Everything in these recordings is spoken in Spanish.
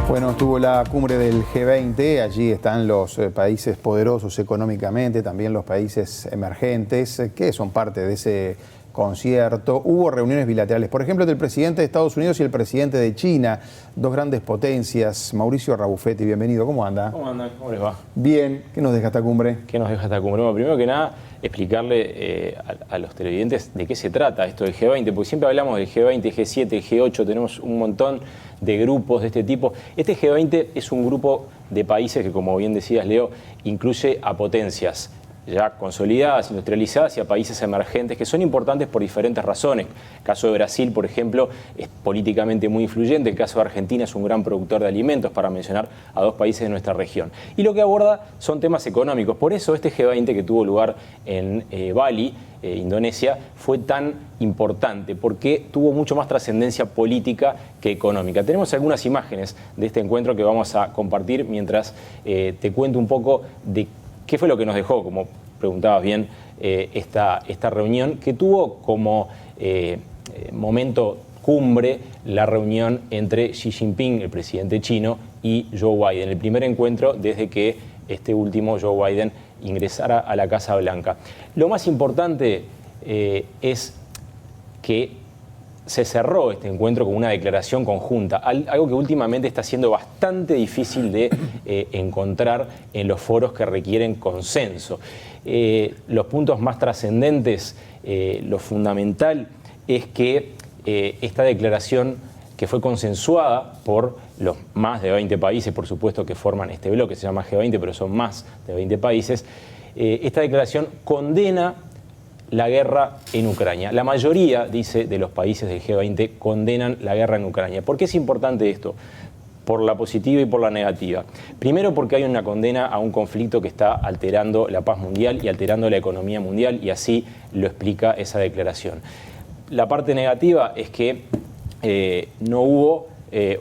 Bueno, estuvo la cumbre del G20, allí están los países poderosos económicamente, también los países emergentes, que son parte de ese concierto. Hubo reuniones bilaterales, por ejemplo, del presidente de Estados Unidos y el presidente de China, dos grandes potencias. Mauricio Rabufetti, bienvenido, ¿cómo anda? ¿Cómo andan? ¿Cómo les va? Bien, ¿qué nos deja esta cumbre? ¿Qué nos deja esta cumbre? Bueno, primero que nada, explicarle a los televidentes de qué se trata esto del G20, porque siempre hablamos del G20, G7, G8, tenemos un montón de grupos de este tipo. Este G20 es un grupo de países que, como bien decías, Leo, incluye a potencias ya consolidadas, industrializadas y a países emergentes que son importantes por diferentes razones. El caso de Brasil, por ejemplo, es políticamente muy influyente. El caso de Argentina es un gran productor de alimentos, para mencionar a dos países de nuestra región. Y lo que aborda son temas económicos. Por eso este G20 que tuvo lugar en Bali, Indonesia, fue tan importante, porque tuvo mucho más trascendencia política que económica. Tenemos algunas imágenes de este encuentro que vamos a compartir mientras te cuento un poco de qué fue lo que nos dejó, como preguntabas bien, esta reunión, que tuvo como momento cumbre la reunión entre Xi Jinping, el presidente chino, y Joe Biden, el primer encuentro desde que este último, Joe Biden, ingresara a la Casa Blanca. Lo más importante es que se cerró este encuentro con una declaración conjunta, algo que últimamente está siendo bastante difícil de encontrar en los foros que requieren consenso. Los puntos más trascendentes, lo fundamental es que esta declaración, que fue consensuada por los más de 20 países, por supuesto, que forman este bloque, se llama G20, pero son más de 20 países, esta declaración condena la guerra en Ucrania. La mayoría, dice, de los países del G20 condenan la guerra en Ucrania. ¿Por qué es importante esto? Por la positiva y por la negativa. Primero, porque hay una condena a un conflicto que está alterando la paz mundial y alterando la economía mundial, y así lo explica esa declaración. La parte negativa es que no hubo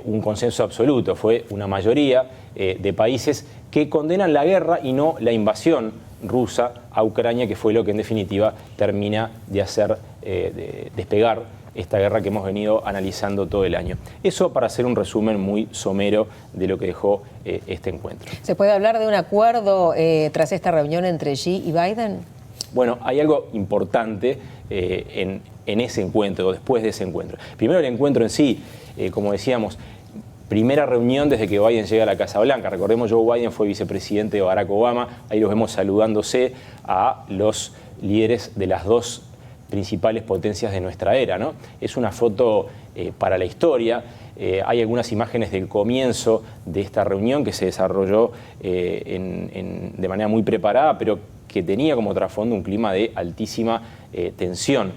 un consenso absoluto, fue una mayoría de países que condenan la guerra y no la invasión rusa a Ucrania, que fue lo que en definitiva termina de hacer despegar esta guerra que hemos venido analizando todo el año. Eso para hacer un resumen muy somero de lo que dejó este encuentro. ¿Se puede hablar de un acuerdo tras esta reunión entre Xi y Biden? Bueno, hay algo importante en ese encuentro, o después de ese encuentro. Primero, el encuentro en sí, como decíamos, primera reunión desde que Biden llega a la Casa Blanca. Recordemos, Joe Biden fue vicepresidente de Barack Obama. Ahí los vemos saludándose a los líderes de las dos principales potencias de nuestra era, ¿no? Es una foto para la historia. Hay algunas imágenes del comienzo de esta reunión que se desarrolló de manera muy preparada, pero que tenía como trasfondo un clima de altísima tensión.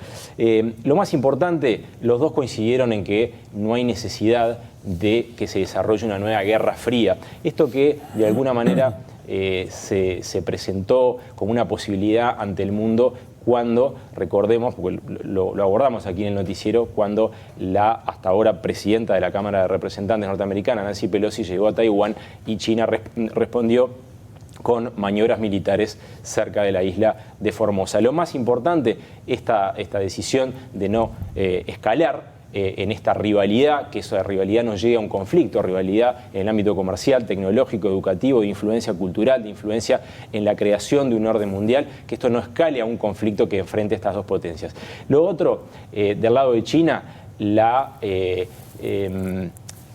Lo más importante, los dos coincidieron en que no hay necesidad de que se desarrolle una nueva guerra fría. Esto que de alguna manera se presentó como una posibilidad ante el mundo cuando, recordemos, porque lo abordamos aquí en el noticiero, cuando la hasta ahora presidenta de la Cámara de Representantes norteamericana, Nancy Pelosi, llegó a Taiwán y China respondió con maniobras militares cerca de la isla de Formosa. Lo más importante, esta decisión de no escalar en esta rivalidad, que esa rivalidad no llegue a un conflicto, rivalidad en el ámbito comercial, tecnológico, educativo, de influencia cultural, de influencia en la creación de un orden mundial, que esto no escale a un conflicto que enfrente estas dos potencias. Lo otro, del lado de China, la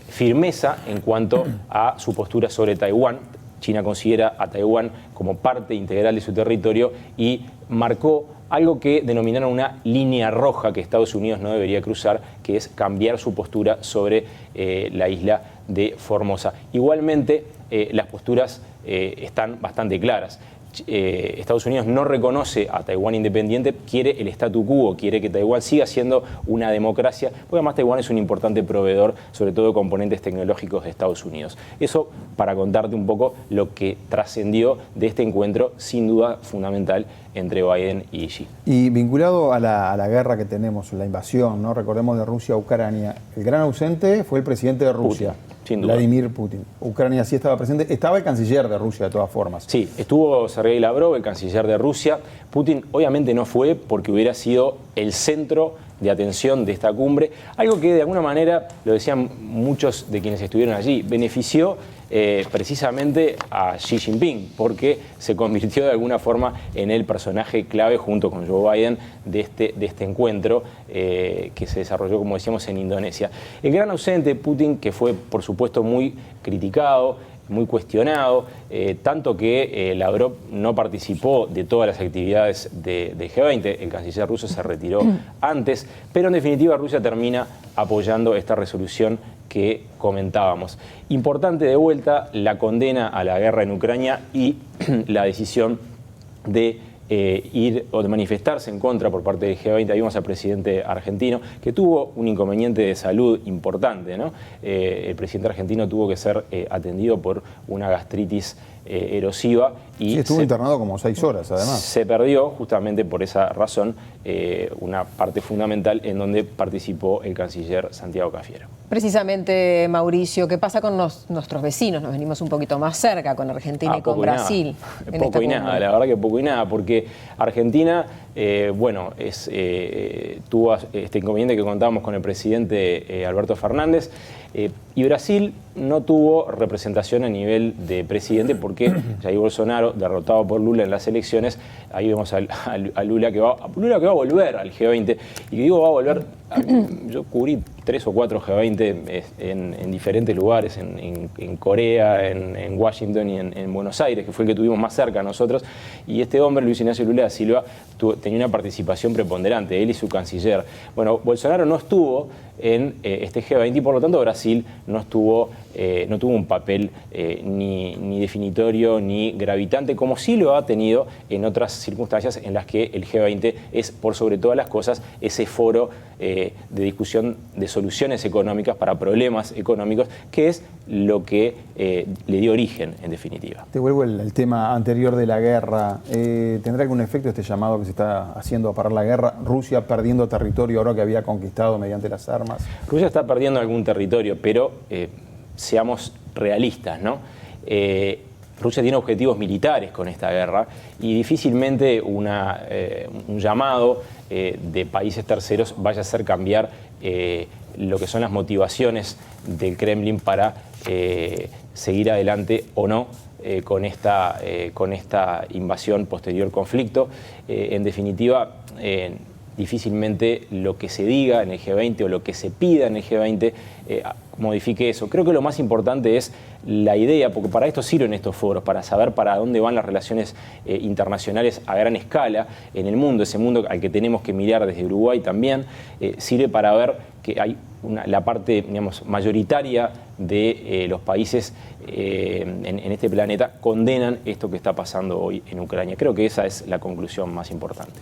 firmeza en cuanto a su postura sobre Taiwán. China considera a Taiwán como parte integral de su territorio y marcó algo que denominaron una línea roja que Estados Unidos no debería cruzar, que es cambiar su postura sobre la isla de Formosa. Igualmente, las posturas están bastante claras. Estados Unidos no reconoce a Taiwán independiente, quiere el statu quo, quiere que Taiwán siga siendo una democracia, porque además Taiwán es un importante proveedor, sobre todo de componentes tecnológicos de Estados Unidos. Eso para contarte un poco lo que trascendió de este encuentro, sin duda fundamental, entre Biden y Xi. Y vinculado a la guerra que tenemos, la invasión, ¿no? Recordemos, de Rusia a Ucrania, el gran ausente fue el presidente de Rusia. Putin. Sin duda. Vladimir Putin. Ucrania sí estaba presente. Estaba el canciller de Rusia, de todas formas. Sí, estuvo Sergei Lavrov, el canciller de Rusia. Putin obviamente no fue porque hubiera sido el centro de atención de esta cumbre, algo que de alguna manera, lo decían muchos de quienes estuvieron allí, benefició precisamente a Xi Jinping, porque se convirtió de alguna forma en el personaje clave junto con Joe Biden de este encuentro que se desarrolló, como decíamos, en Indonesia. El gran ausente, Putin, que fue por supuesto muy criticado, muy cuestionado, tanto que Lavrov no participó de todas las actividades del G20, el canciller ruso se retiró antes, pero en definitiva Rusia termina apoyando esta resolución que comentábamos. Importante de vuelta la condena a la guerra en Ucrania y la decisión de ir o de manifestarse en contra por parte del G20. Ahí vimos al presidente argentino que tuvo un inconveniente de salud importante, ¿no? El presidente argentino tuvo que ser atendido por una gastritis erosiva y sí, estuvo internado como 6 horas además. Se perdió justamente por esa razón una parte fundamental en donde participó el canciller Santiago Cafiero. Precisamente, Mauricio, ¿qué pasa con nuestros vecinos? Nos venimos un poquito más cerca con Argentina y con Brasil. Poco y nada, la verdad que poco y nada, porque Argentina, tuvo este inconveniente que contábamos con el presidente Alberto Fernández, y Brasil no tuvo representación a nivel de presidente porque Jair Bolsonaro, derrotado por Lula en las elecciones, ahí vemos a Lula que va a volver al G20, y que digo va a volver, yo cubrí 3 o 4 G20 en diferentes lugares, en Corea, en Washington y en Buenos Aires, que fue el que tuvimos más cerca a nosotros, y este hombre, Luis Ignacio Lula da Silva, tenía una participación preponderante, él y su canciller. Bueno, Bolsonaro no estuvo en este G20 y por lo tanto Brasil no tuvo un papel ni definitorio ni gravitante, como sí lo ha tenido en otras circunstancias en las que el G20 es, por sobre todas las cosas, ese foro de discusión de soluciones económicas para problemas económicos, que es lo que le dio origen, en definitiva. Te vuelvo al tema anterior de la guerra. ¿Tendrá algún efecto este llamado que se está haciendo a parar la guerra? Rusia perdiendo territorio ahora que había conquistado mediante las armas. Rusia está perdiendo algún territorio, pero seamos realistas, ¿no? Rusia tiene objetivos militares con esta guerra y difícilmente un llamado de países terceros vaya a hacer cambiar lo que son las motivaciones del Kremlin para seguir adelante o no con esta invasión posterior conflicto. En definitiva, difícilmente lo que se diga en el G20 o lo que se pida en el G20 modifique eso. Creo que lo más importante es la idea, porque para esto sirven estos foros, para saber para dónde van las relaciones internacionales a gran escala en el mundo, ese mundo al que tenemos que mirar desde Uruguay también, sirve para ver que hay la parte, digamos, mayoritaria de los países en este planeta condenan esto que está pasando hoy en Ucrania. Creo que esa es la conclusión más importante.